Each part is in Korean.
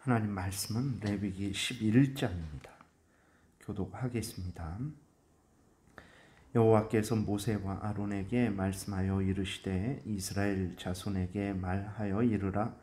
하나님 말씀은 레위기 11장입니다. 교독하겠습니다. 여호와께서 모세와 아론에게 말씀하여 이르시되 이스라엘 자손에게 말하여 이르라.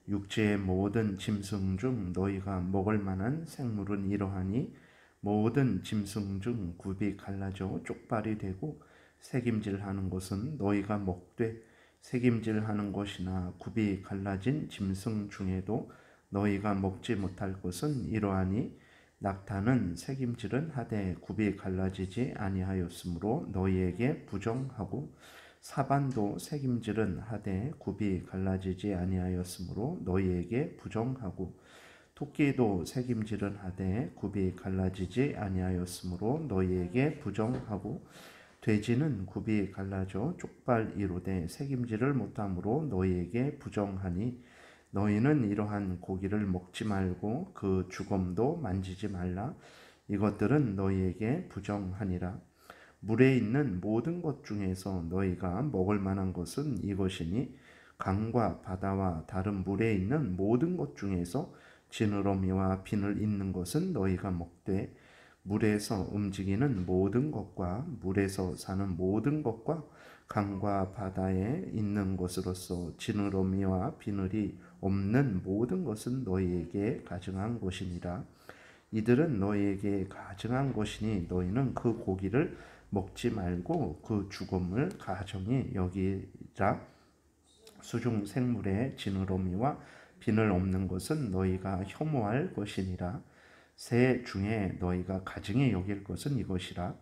육지의 모든 짐승 중 너희가 먹을 만한 생물은 이러하니 모든 짐승 중 굽이 갈라져 쪽발이 되고 새김질하는 것은 너희가 먹되 새김질하는 것이나 굽이 갈라진 짐승 중에도 너희가 먹지 못할 것은 이러하니 낙타는 새김질은 하되 굽이 갈라지지 아니하였으므로 너희에게 부정하고 사반도 새김질은 하되 굽이 갈라지지 아니하였으므로 너희에게 부정하고 토끼도 새김질은 하되 굽이 갈라지지 아니하였으므로 너희에게 부정하고 돼지는 굽이 갈라져 쪽발이로되 새김질을 못하므로 너희에게 부정하니 너희는 이러한 고기를 먹지 말고 그 주검도 만지지 말라. 이것들은 너희에게 부정하니라. 물에 있는 모든 것 중에서 너희가 먹을 만한 것은 이것이니 강과 바다와 다른 물에 있는 모든 것 중에서 지느러미와 비늘 있는 것은 너희가 먹되 물에서 움직이는 모든 것과 물에서 사는 모든 것과 강과 바다에 있는 것으로서 지느러미와 비늘이 없는 모든 것은 너희에게 가증한 것이니라. 이들은 너희에게 가증한 것이니 너희는 그 고기를 먹지 말고 그 죽음을 가정히 여기라. 수중 생물의 지느러미와 비늘 없는 것은 너희가 혐오할 것이니라. 새 중에 너희가 가증히 여길 것은 이것이라.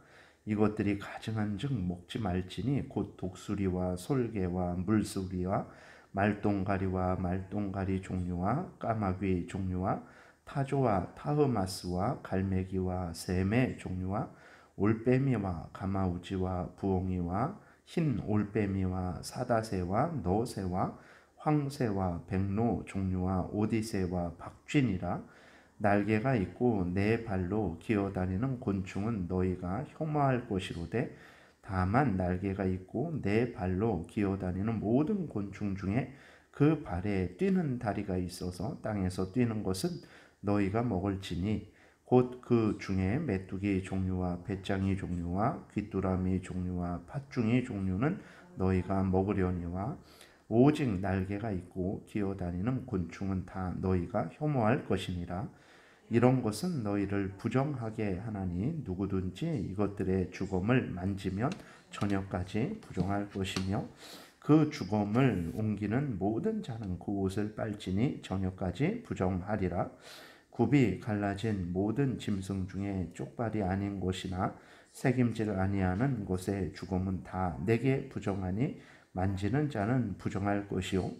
이것들이 가증한즉 먹지 말지니 곧 독수리와 솔개와 물소리와 말똥가리와 말똥가리 종류와 까마귀 종류와 타조와 타흐마스와 갈매기와 샘의 종류와 올빼미와 가마우지와 부엉이와 흰 올빼미와 사다새와 너새와 황새와 백로 종류와 오디새와 박쥐니라. 날개가 있고 네 발로 기어다니는 곤충은 너희가 혐오할 것이로되 다만 날개가 있고 네 발로 기어다니는 모든 곤충 중에 그 발에 뛰는 다리가 있어서 땅에서 뛰는 것은 너희가 먹을지니 곧 그 중에 메뚜기 종류와 배짱이 종류와 귀뚜라미 종류와 팥중이 종류는 너희가 먹으려니와 오직 날개가 있고 기어다니는 곤충은 다 너희가 혐오할 것이니라. 이런 것은 너희를 부정하게 하나니 누구든지 이것들의 주검을 만지면 저녁까지 부정할 것이며 그 주검을 옮기는 모든 자는 그 옷을 빨지니 저녁까지 부정하리라. 굽이 갈라진 모든 짐승 중에 쪽발이 아닌 것이나 새김질 아니하는 것의 주검은 다 내게 부정하니 만지는 자는 부정할 것이요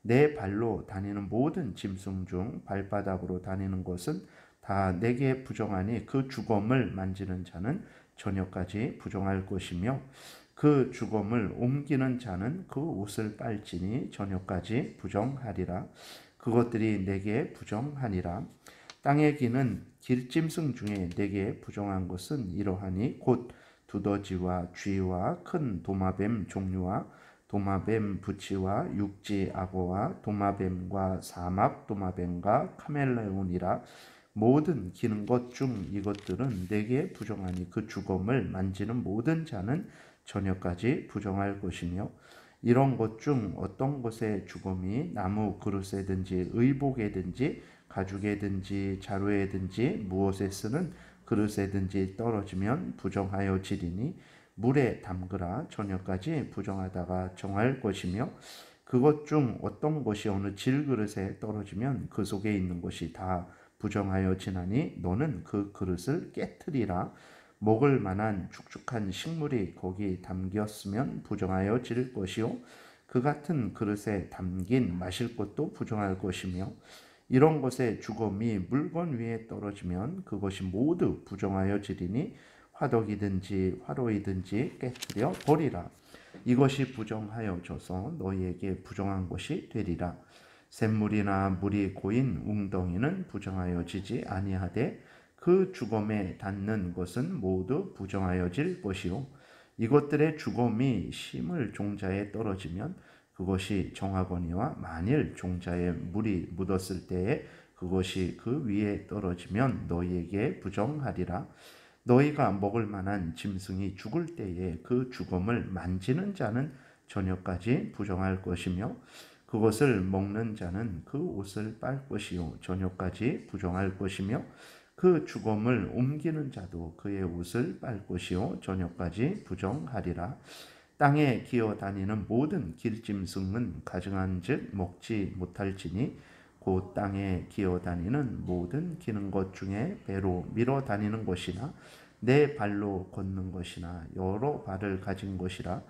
내 발로 다니는 모든 짐승 중 발바닥으로 다니는 것은 다 내게 부정하니 그 주검을 만지는 자는 저녁까지 부정할 것이며 그 주검을 옮기는 자는 그 옷을 빨지니 저녁까지 부정하리라. 그것들이 내게 부정하니라. 땅에 기는 길짐승 중에 내게 부정한 것은 이러하니 곧 두더지와 쥐와 큰 도마뱀 종류와 도마뱀 부치와 육지 악어와 도마뱀과 사막 도마뱀과 카멜레온이라. 모든 기는 것 중 이것들은 내게 부정하니 그 주검을 만지는 모든 자는 저녁까지 부정할 것이며 이런 것 중 어떤 것의 주검이 나무 그릇에든지 의복에든지 가죽에든지 자루에든지 무엇에 쓰는 그릇에든지 떨어지면 부정하여 지리니 물에 담그라. 저녁까지 부정하다가 정할 것이며 그것 중 어떤 것이 어느 질그릇에 떨어지면 그 속에 있는 것이 다 부정하여 지나니 너는 그 그릇을 깨트리라. 먹을 만한 축축한 식물이 거기 담겼으면 부정하여 질 것이요 그 같은 그릇에 담긴 마실 것도 부정할 것이며 이런 것의 주검이 물건 위에 떨어지면 그것이 모두 부정하여 지리니 화덕이든지 화로이든지 깨뜨려 버리라. 이것이 부정하여져서 너희에게 부정한 것이 되리라. 샘물이나 물이 고인 웅덩이는 부정하여지지 아니하되 그 주검에 닿는 것은 모두 부정하여질 것이요 이것들의 주검이 심을 종자에 떨어지면 그것이 정하거니와 만일 종자에 물이 묻었을 때에 그것이 그 위에 떨어지면 너희에게 부정하리라. 너희가 먹을 만한 짐승이 죽을 때에 그 죽음을 만지는 자는 저녁까지 부정할 것이며 그것을 먹는 자는 그 옷을 빨 것이요 저녁까지 부정할 것이며 그 죽음을 옮기는 자도 그의 옷을 빨 것이요 저녁까지 부정하리라. 땅에 기어다니는 모든 길짐승은 가증한즉 먹지 못할지니 곧 땅에 기어다니는 모든 기는 것 중에 배로 밀어 다니는 것이나 내 발로 걷는 것이나 여러 발을 가진 것이라.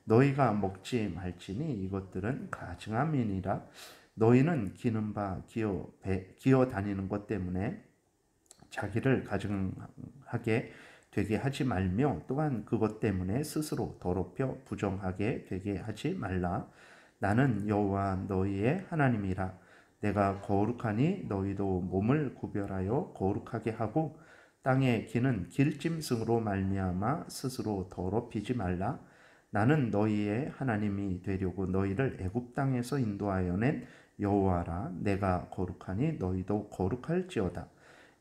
너희가 먹지 말지니 이것들은 가증함이니라. 너희는 기는 바 기어 다니는 것 때문에 자기를 가증하게 되게 하지 말며 또한 그것 때문에 스스로 더럽혀 부정하게 되게 하지 말라. 나는 여호와 너희의 하나님이라. 내가 거룩하니 너희도 몸을 구별하여 거룩하게 하고 땅에 기는 길짐승으로 말미암아 스스로 더럽히지 말라. 나는 너희의 하나님이 되려고 너희를 애굽 땅에서 인도하여 낸 여호와라. 내가 거룩하니 너희도 거룩할지어다.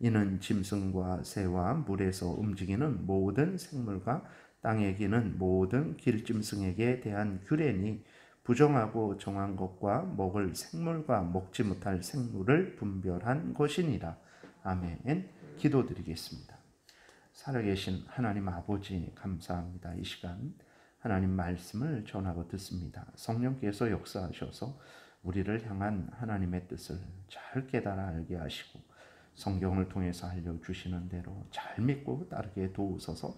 이는 짐승과 새와 물에서 움직이는 모든 생물과 땅에 기는 모든 길짐승에게 대한 규례니 부정하고 정한 것과 먹을 생물과 먹지 못할 생물을 분별한 것이니라. 아멘. 기도드리겠습니다. 살아계신 하나님 아버지 감사합니다. 이 시간 하나님 말씀을 전하고 듣습니다. 성령께서 역사하셔서 우리를 향한 하나님의 뜻을 잘 깨달아 알게 하시고 성경을 통해서 알려주시는 대로 잘 믿고 따르게 도우소서.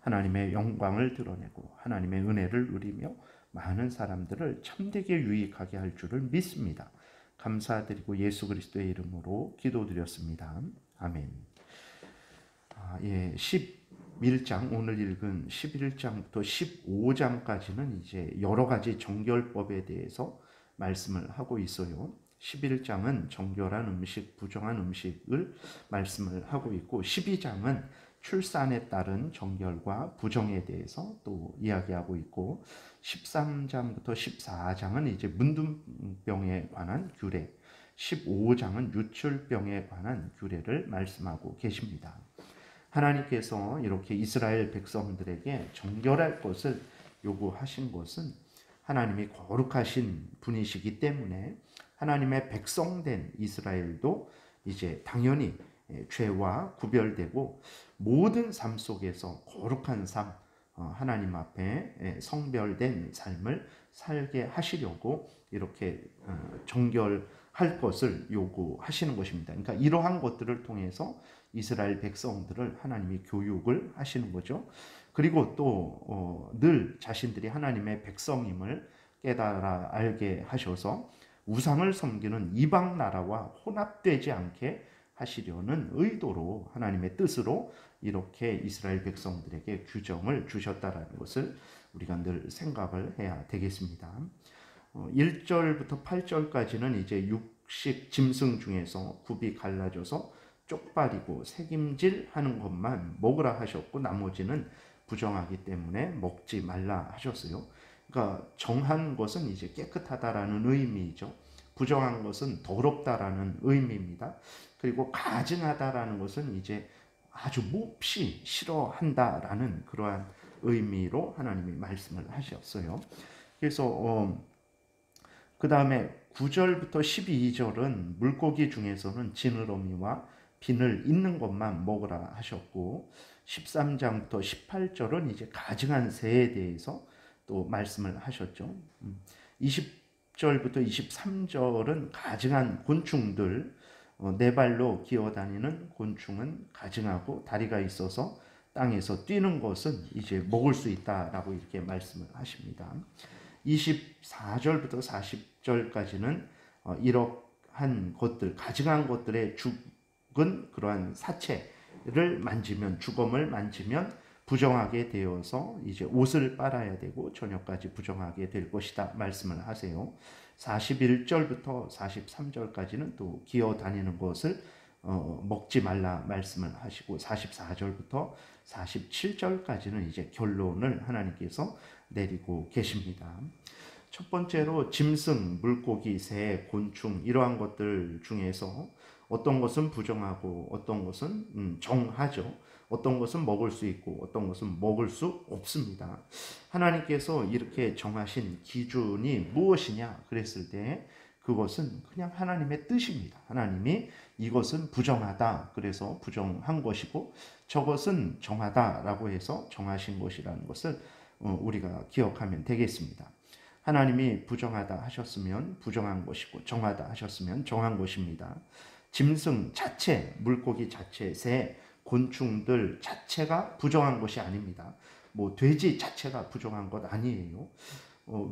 하나님의 영광을 드러내고 하나님의 은혜를 누리며 많은 사람들을 참되게 유익하게 할 줄을 믿습니다. 감사드리고 예수 그리스도의 이름으로 기도드렸습니다. 아멘. 11장 오늘 읽은 11장부터 15장까지는 이제 여러 가지 정결법에 대해서 말씀을 하고 있어요. 11장은 정결한 음식, 부정한 음식을 말씀을 하고 있고 12장은 출산에 따른 정결과 부정에 대해서 또 이야기하고 있고 13장부터 14장은 이제 문둥병에 관한 규례, 15장은 유출병에 관한 규례를 말씀하고 계십니다. 하나님께서 이렇게 이스라엘 백성들에게 정결할 것을 요구하신 것은 하나님이 거룩하신 분이시기 때문에 하나님의 백성된 이스라엘도 이제 당연히 죄와 구별되고 모든 삶 속에서 거룩한 삶, 하나님 앞에 성별된 삶을 살게 하시려고 이렇게 정결할 것을 요구하시는 것입니다. 그러니까 이러한 것들을 통해서 이스라엘 백성들을 하나님이 교육을 하시는 거죠. 그리고 또 늘 자신들이 하나님의 백성임을 깨달아 알게 하셔서 우상을 섬기는 이방 나라와 혼합되지 않게 하시려는 의도로 하나님의 뜻으로 이렇게 이스라엘 백성들에게 규정을 주셨다라는 것을 우리가 늘 생각을 해야 되겠습니다. 1절부터 8절까지는 이제 육식 짐승 중에서 굽이 갈라져서 쪽발이고 새김질하는 것만 먹으라 하셨고 나머지는 부정하기 때문에 먹지 말라 하셨어요. 그러니까 정한 것은 이제 깨끗하다라는 의미이죠. 부정한 것은 더럽다라는 의미입니다. 그리고 가증하다라는 것은 이제 아주 몹시 싫어한다라는 그러한 의미로 하나님이 말씀을 하셨어요. 그래서 그 다음에 9절부터 12절은 물고기 중에서는 지느러미와 비늘 있는 것만 먹으라 하셨고 13장부터 18절은 이제 가증한 새에 대해서 또 말씀을 하셨죠. 20절부터 23절은 가증한 곤충들, 네 발로 기어다니는 곤충은 가증하고 다리가 있어서 땅에서 뛰는 것은 이제 먹을 수 있다라고 이렇게 말씀을 하십니다. 24절부터 40절까지는 이러한 것들, 가증한 것들의 죽은 그러한 사체를 만지면, 죽음을 만지면 부정하게 되어서 이제 옷을 빨아야 되고 저녁까지 부정하게 될 것이다 말씀을 하세요. 41절부터 43절까지는 또 기어다니는 것을 먹지 말라 말씀을 하시고 44절부터 47절까지는 이제 결론을 하나님께서 내리고 계십니다. 첫 번째로 짐승, 물고기, 새, 곤충 이러한 것들 중에서 어떤 것은 부정하고 어떤 것은 정하죠. 어떤 것은 먹을 수 있고 어떤 것은 먹을 수 없습니다. 하나님께서 이렇게 정하신 기준이 무엇이냐 그랬을 때 그것은 그냥 하나님의 뜻입니다. 하나님이 이것은 부정하다 그래서 부정한 것이고 저것은 정하다라고 해서 정하신 것이라는 것을 우리가 기억하면 되겠습니다. 하나님이 부정하다 하셨으면 부정한 것이고 정하다 하셨으면 정한 것입니다. 짐승 자체, 물고기 자체, 새, 곤충들 자체가 부정한 것이 아닙니다. 뭐 돼지 자체가 부정한 것 아니에요.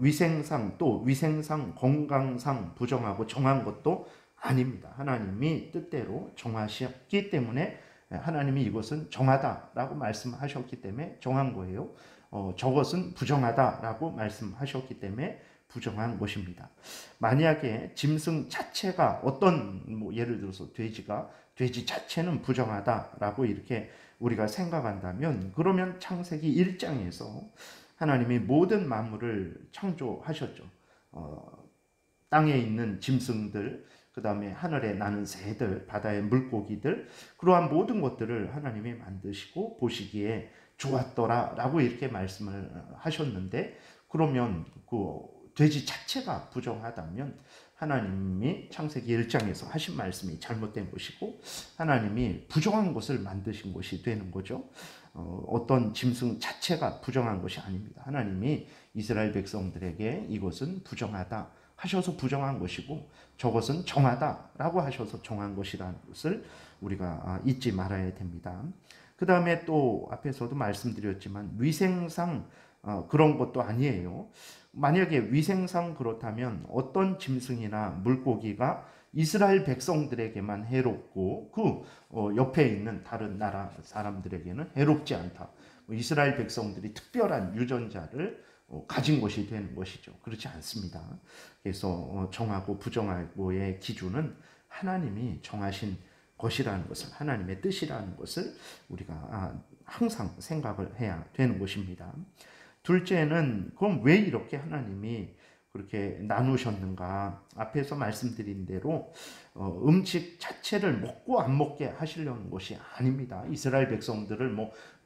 위생상 또 위생상 건강상 부정하고 정한 것도 아닙니다. 하나님이 뜻대로 정하셨기 때문에 하나님이 이것은 정하다라고 말씀하셨기 때문에 정한 거예요. 저것은 부정하다라고 말씀하셨기 때문에 부정한 것입니다. 만약에 짐승 자체가 어떤 예를 들어서 돼지 자체는 부정하다라고 이렇게 우리가 생각한다면 그러면 창세기 1장에서 하나님이 모든 만물을 창조하셨죠. 땅에 있는 짐승들, 그 다음에 하늘에 나는 새들, 바다의 물고기들, 그러한 모든 것들을 하나님이 만드시고 보시기에 좋았더라라고 이렇게 말씀을 하셨는데 그러면 그 돼지 자체가 부정하다면 하나님이 창세기 1장에서 하신 말씀이 잘못된 것이고 하나님이 부정한 것을 만드신 것이 되는 거죠. 어떤 짐승 자체가 부정한 것이 아닙니다. 하나님이 이스라엘 백성들에게 이것은 부정하다 하셔서 부정한 것이고 저것은 정하다라고 하셔서 정한 것이라는 것을 우리가 잊지 말아야 됩니다. 그 다음에 또 앞에서도 말씀드렸지만 위생상 그런 것도 아니에요. 만약에 위생상 그렇다면 어떤 짐승이나 물고기가 이스라엘 백성들에게만 해롭고 그 옆에 있는 다른 나라 사람들에게는 해롭지 않다. 이스라엘 백성들이 특별한 유전자를 가진 것이 되는 것이죠. 그렇지 않습니다. 그래서 정하고 부정하고의 기준은 하나님이 정하신 것이라는 것을 하나님의 뜻이라는 것을 우리가 항상 생각을 해야 되는 것입니다. 둘째는 그럼 왜 이렇게 하나님이 그렇게 나누셨는가? 앞에서 말씀드린 대로 음식 자체를 먹고 안 먹게 하시려는 것이 아닙니다. 이스라엘 백성들을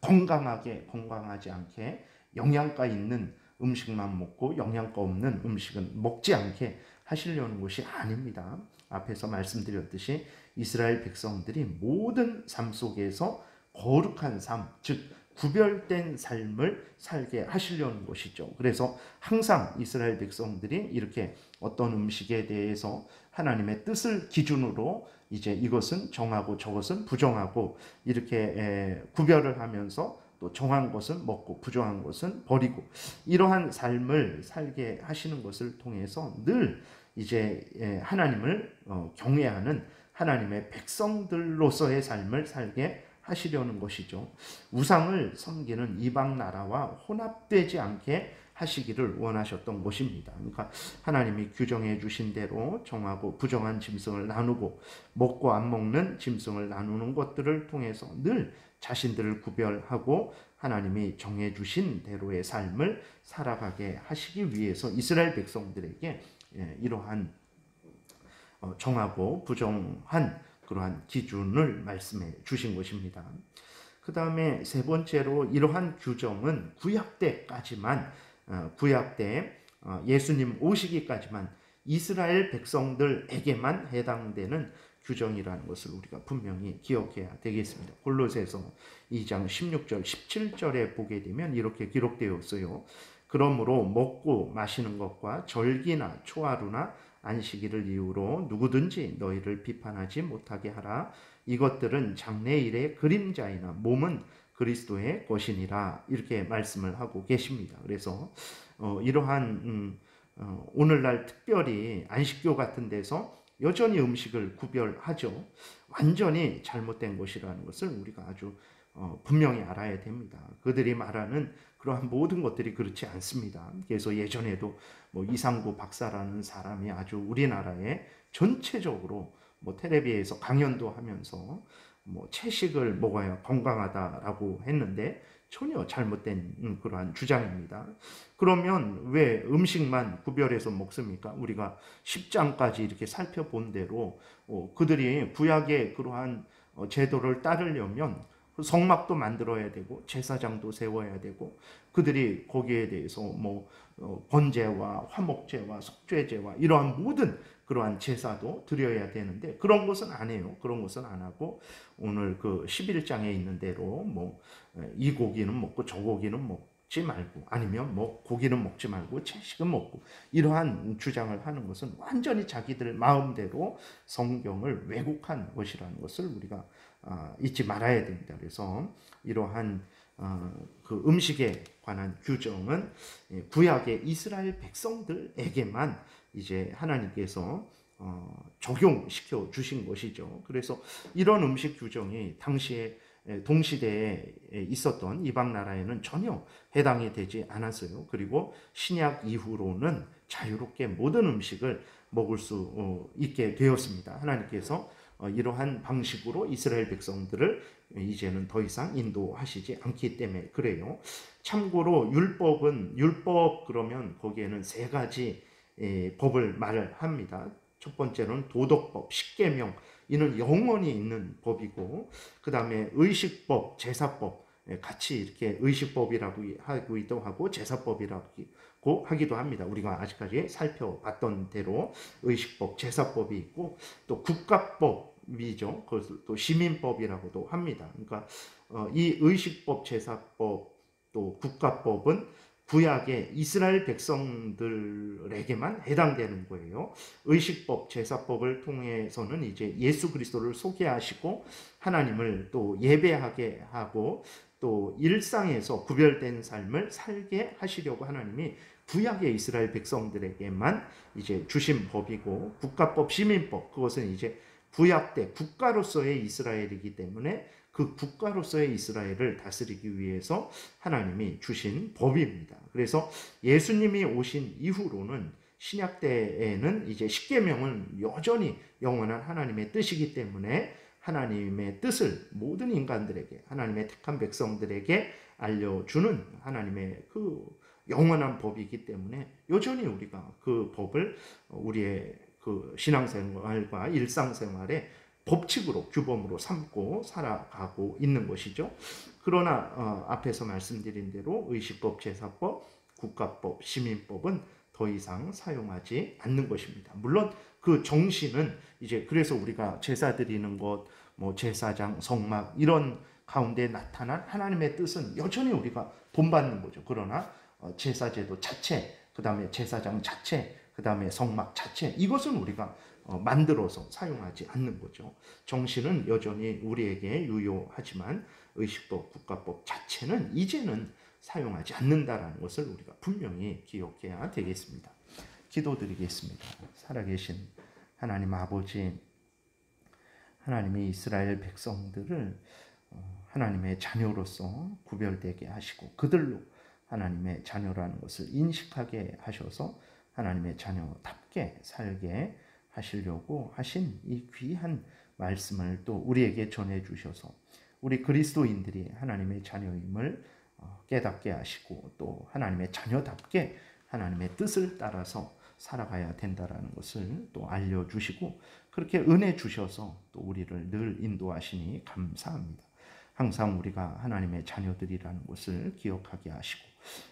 건강하지 않게 영양가 있는 음식만 먹고 영양가 없는 음식은 먹지 않게 하시려는 것이 아닙니다. 앞에서 말씀드렸듯이 이스라엘 백성들이 모든 삶 속에서 거룩한 삶, 즉 구별된 삶을 살게 하시려는 것이죠. 그래서 항상 이스라엘 백성들이 이렇게 어떤 음식에 대해서 하나님의 뜻을 기준으로 이제 이것은 정하고 저것은 부정하고 이렇게 구별을 하면서 또 정한 것은 먹고 부정한 것은 버리고 이러한 삶을 살게 하시는 것을 통해서 늘 이제 하나님을 경외하는 하나님의 백성들로서의 삶을 살게 하시려는 것이죠. 우상을 섬기는 이방 나라와 혼합되지 않게 하시기를 원하셨던 것입니다. 그러니까 하나님이 규정해 주신 대로 정하고 부정한 짐승을 나누고 먹고 안 먹는 짐승을 나누는 것들을 통해서 늘 자신들을 구별하고 하나님이 정해 주신 대로의 삶을 살아가게 하시기 위해서 이스라엘 백성들에게 이러한 정하고 부정한 그러한 기준을 말씀해 주신 것입니다. 그 다음에 세 번째로 이러한 규정은 구약 때까지만 구약 때 예수님 오시기까지만 이스라엘 백성들에게만 해당되는 규정이라는 것을 우리가 분명히 기억해야 되겠습니다. 골로새서 2장 16절 17절에 보게 되면 이렇게 기록되어 있어요. 그러므로 먹고 마시는 것과 절기나 초하루나 안식일을 이유로 누구든지 너희를 비판하지 못하게 하라. 이것들은 장래일의 그림자이나 몸은 그리스도의 것이니라. 이렇게 말씀을 하고 계십니다. 그래서 이러한 오늘날 특별히 안식교 같은 데서 여전히 음식을 구별하죠. 완전히 잘못된 것이라는 것을 우리가 아주 분명히 알아야 됩니다. 그들이 말하는 그러한 모든 것들이 그렇지 않습니다. 그래서 예전에도 이상구 박사라는 사람이 아주 우리나라에 전체적으로 텔레비에서 강연도 하면서 채식을 먹어야 건강하다라고 했는데 전혀 잘못된 그러한 주장입니다. 그러면 왜 음식만 구별해서 먹습니까? 우리가 10장까지 이렇게 살펴본 대로 그들이 구약의 그러한 제도를 따르려면 성막도 만들어야 되고 제사장도 세워야 되고 그들이 거기에 대해서 번제와 화목제와 속죄제와 이러한 모든 그러한 제사도 드려야 되는데 그런 것은 안 해요. 그런 것은 안 하고 오늘 그 11장에 있는 대로 이 고기는 먹고 저 고기는 먹지 말고 아니면 고기는 먹지 말고 채식은 먹고 이러한 주장을 하는 것은 완전히 자기들 마음대로 성경을 왜곡한 것이라는 것을 우리가 잊지 말아야 됩니다. 그래서 이러한 그 음식에 관한 규정은 구약의 이스라엘 백성들에게만 이제 하나님께서 적용시켜 주신 것이죠. 그래서 이런 음식 규정이 당시에 동시대에 있었던 이방 나라에는 전혀 해당이 되지 않았어요. 그리고 신약 이후로는 자유롭게 모든 음식을 먹을 수 있게 되었습니다. 하나님께서 이러한 방식으로 이스라엘 백성들을 이제는 더 이상 인도하시지 않기 때문에 그래요. 참고로 율법 그러면 거기에는 세 가지 법을 말합니다. 첫 번째는 도덕법, 십계명, 이는 영원히 있는 법이고 그 다음에 의식법, 제사법 같이 이렇게 의식법이라고 하기도 하고 제사법이라고 하기도 합니다. 우리가 아직까지 살펴봤던 대로 의식법, 제사법이 있고 또 국가법이죠. 그것을 또 시민법이라고도 합니다. 그러니까 이 의식법, 제사법, 또 국가법은 구약의 이스라엘 백성들에게만 해당되는 거예요. 의식법, 제사법을 통해서는 이제 예수 그리스도를 소개하시고 하나님을 또 예배하게 하고 또 일상에서 구별된 삶을 살게 하시려고 하나님이 구약의 이스라엘 백성들에게만 이제 주신 법이고 국가법, 시민법 그것은 이제 구약 때 국가로서의 이스라엘이기 때문에 그 국가로서의 이스라엘을 다스리기 위해서 하나님이 주신 법입니다. 그래서 예수님이 오신 이후로는 신약 때에는 이제 십계명은 여전히 영원한 하나님의 뜻이기 때문에 하나님의 뜻을 모든 인간들에게 하나님의 택한 백성들에게 알려주는 하나님의 그 영원한 법이기 때문에 여전히 우리가 그 법을 우리의 그 신앙생활과 일상생활에 법칙으로 규범으로 삼고 살아가고 있는 것이죠. 그러나 앞에서 말씀드린 대로 의식법, 제사법, 국가법, 시민법은 더 이상 사용하지 않는 것입니다. 물론 그 정신은 이제 그래서 우리가 제사 드리는 것, 제사장, 성막 이런 가운데 나타난 하나님의 뜻은 여전히 우리가 본받는 거죠. 그러나 제사제도 자체, 그 다음에 제사장 자체, 그 다음에 성막 자체 이것은 우리가 만들어서 사용하지 않는 거죠. 정신은 여전히 우리에게 유효하지만 의식법, 국가법 자체는 이제는 사용하지 않는다라는 것을 우리가 분명히 기억해야 되겠습니다. 기도드리겠습니다. 살아계신 하나님 아버지, 하나님이 이스라엘 백성들을 하나님의 자녀로서 구별되게 하시고 그들로 하나님의 자녀라는 것을 인식하게 하셔서 하나님의 자녀답게 살게 하시려고 하신 이 귀한 말씀을 또 우리에게 전해 주셔서 우리 그리스도인들이 하나님의 자녀임을 깨닫게 하시고 또 하나님의 자녀답게 하나님의 뜻을 따라서 살아가야 된다라는 것을 또 알려주시고 그렇게 은혜 주셔서 또 우리를 늘 인도하시니 감사합니다. 항상 우리가 하나님의 자녀들이라는 것을 기억하게 하시고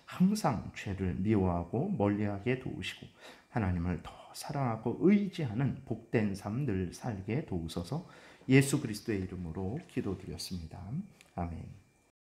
항상 죄를 미워하고 멀리하게 도우시고 하나님을 더 사랑하고 의지하는 복된 삶 늘 살게 도우소서. 예수 그리스도의 이름으로 기도드렸습니다. 아멘.